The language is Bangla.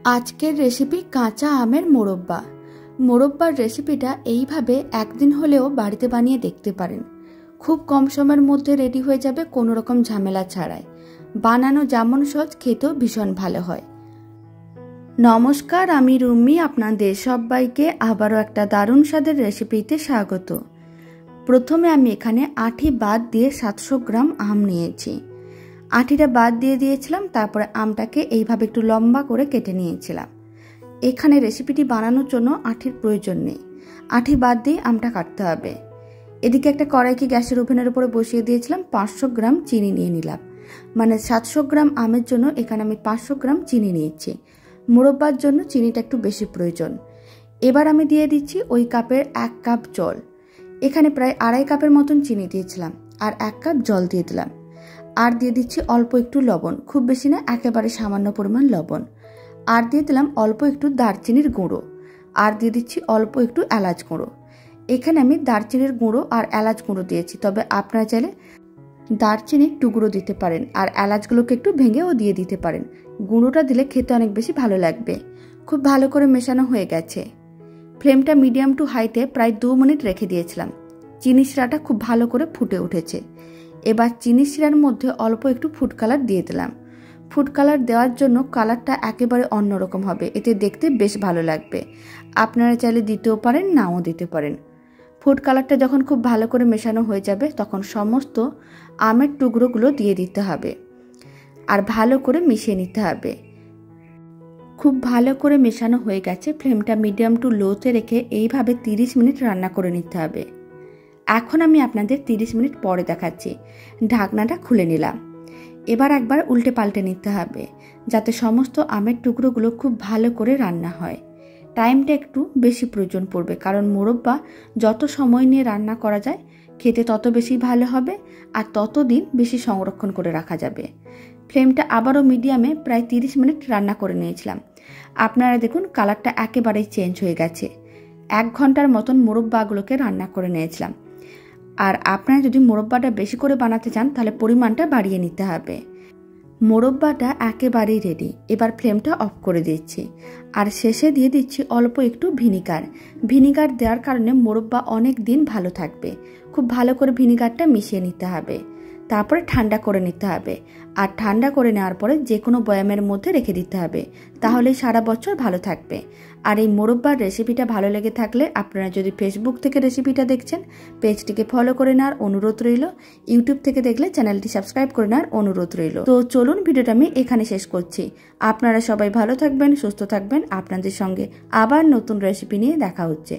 আজকের রেসিপি কাঁচা আমের মোরব্বা। মোরব্বার রেসিপিটা এইভাবে একদিন হলেও বাড়িতে বানিয়ে দেখতে পারেন। খুব কম সময়ের মধ্যে রেডি হয়ে যাবে, কোনো রকম ঝামেলা ছাড়াই। বানানো যেমন সহজ, খেতেও ভীষণ ভালো হয়। নমস্কার, আমি রুমি, আপনাদের সবাইকে আবারও একটা দারুণ স্বাদের রেসিপিতে স্বাগত। প্রথমে আমি এখানে আঁটি বাদ দিয়ে 700 গ্রাম আম নিয়েছি। আঁটিটা বাদ দিয়ে দিয়েছিলাম, তারপরে আমটাকে এইভাবে একটু লম্বা করে কেটে নিয়েছিলাম। এখানে রেসিপিটি বানানোর জন্য আঁটির প্রয়োজন নেই, আঁটি বাদ দিয়ে আমটা কাটতে হবে। এদিকে একটা কড়াইকে গ্যাসের ওভেনের উপরে বসিয়ে দিয়েছিলাম। 500 গ্রাম চিনি নিয়ে নিলাম, মানে 700 গ্রাম আমের জন্য এখানে আমি 500 গ্রাম চিনি নিয়েছি। মোরব্বার জন্য চিনিটা একটু বেশি প্রয়োজন। এবার আমি দিয়ে দিচ্ছি ওই কাপের 1 কাপ জল। এখানে প্রায় 2.5 কাপের মতন চিনি দিয়েছিলাম, আর 1 কাপ জল দিয়ে দিলাম। আর দিয়ে দিচ্ছি অল্প একটু লবণ, খুব বেশি না, একেবারে সামান্য পরিমাণ লবণ। আর দিয়ে দিলাম অল্প একটু দারচিনির গুঁড়ো, আর দিয়ে দিচ্ছি অল্প একটু এলাচ গুঁড়ো। এখানে আমি দারচিনির গুঁড়ো আর এলাচ গুঁড়ো দিয়েছি, তবে আপনারা চাইলে দারচিনির টুকরো দিতে পারেন, আর এলাচগুলোকে একটু ভেঙেও দিয়ে দিতে পারেন। গুঁড়োটা দিলে খেতে অনেক বেশি ভালো লাগবে। খুব ভালো করে মেশানো হয়ে গেছে। ফ্লেমটা মিডিয়াম টু হাইতে প্রায় 2 মিনিট রেখে দিয়েছিলাম। চিনি শিরাটা খুব ভালো করে ফুটে উঠেছে। এবার চিনি শিরার মধ্যে অল্প একটু ফুড কালার দিয়ে দিলাম। ফুড কালার দেওয়ার জন্য কালারটা একেবারে অন্যরকম হবে, এতে দেখতে বেশ ভালো লাগবে। আপনারা চাইলে দিতেও পারেন, নাও দিতে পারেন। ফুড কালারটা যখন খুব ভালো করে মেশানো হয়ে যাবে, তখন সমস্ত আমের টুকরোগুলো দিয়ে দিতে হবে, আর ভালো করে মিশিয়ে নিতে হবে। খুব ভালো করে মেশানো হয়ে গেছে। ফ্লেমটা মিডিয়াম টু লোতে রেখে এইভাবে 30 মিনিট রান্না করে নিতে হবে। এখন আমি আপনাদের 30 মিনিট পরে দেখাচ্ছি। ঢাকনাটা খুলে নিলাম। এবার একবার উল্টে পাল্টে নিতে হবে, যাতে সমস্ত আমের টুকরোগুলো খুব ভালো করে রান্না হয়। টাইমটা একটু বেশি প্রয়োজন পড়বে, কারণ মোরব্বা যত সময় নিয়ে রান্না করা যায় খেতে তত বেশি ভালো হবে, আর ততদিন বেশি সংরক্ষণ করে রাখা যাবে। ফ্লেমটা আবারও মিডিয়ামে প্রায় 30 মিনিট রান্না করে নিয়েছিলাম। আপনারা দেখুন কালারটা একেবারেই চেঞ্জ হয়ে গেছে। 1 ঘন্টার মতন মোরব্বাগুলোকে রান্না করে নিয়েছিলাম। আর আপনারা যদি মোরব্বাটা বেশি করে বানাতে চান, তাহলে পরিমাণটা বাড়িয়ে নিতে হবে। মোরব্বাটা একেবারেই রেডি। এবার ফ্লেমটা অফ করে দিচ্ছি, আর শেষে দিয়ে দিচ্ছি অল্প একটু ভিনিগার। ভিনিগার দেওয়ার কারণে মোরব্বা অনেক দিন ভালো থাকবে। খুব ভালো করে ভিনিগারটা মিশিয়ে নিতে হবে, তারপরে ঠান্ডা করে নিতে হবে। আর ঠান্ডা করে নেওয়ার পরে যে কোনো বয়ামের মধ্যে রেখে দিতে হবে, তাহলে সারা বছর ভালো থাকবে। আর এই মোরব্বার রেসিপিটা ভালো লেগে থাকলে আপনারা যদি ফেসবুক থেকে রেসিপিটা দেখছেন, পেজটিকে ফলো করে নেওয়ার অনুরোধ রইল। ইউটিউব থেকে দেখলে চ্যানেলটি সাবস্ক্রাইব করে নেওয়ার অনুরোধ রইল। তো চলুন, ভিডিওটা আমি এখানে শেষ করছি। আপনারা সবাই ভালো থাকবেন, সুস্থ থাকবেন। আপনাদের সঙ্গে আবার নতুন রেসিপি নিয়ে দেখা হচ্ছে।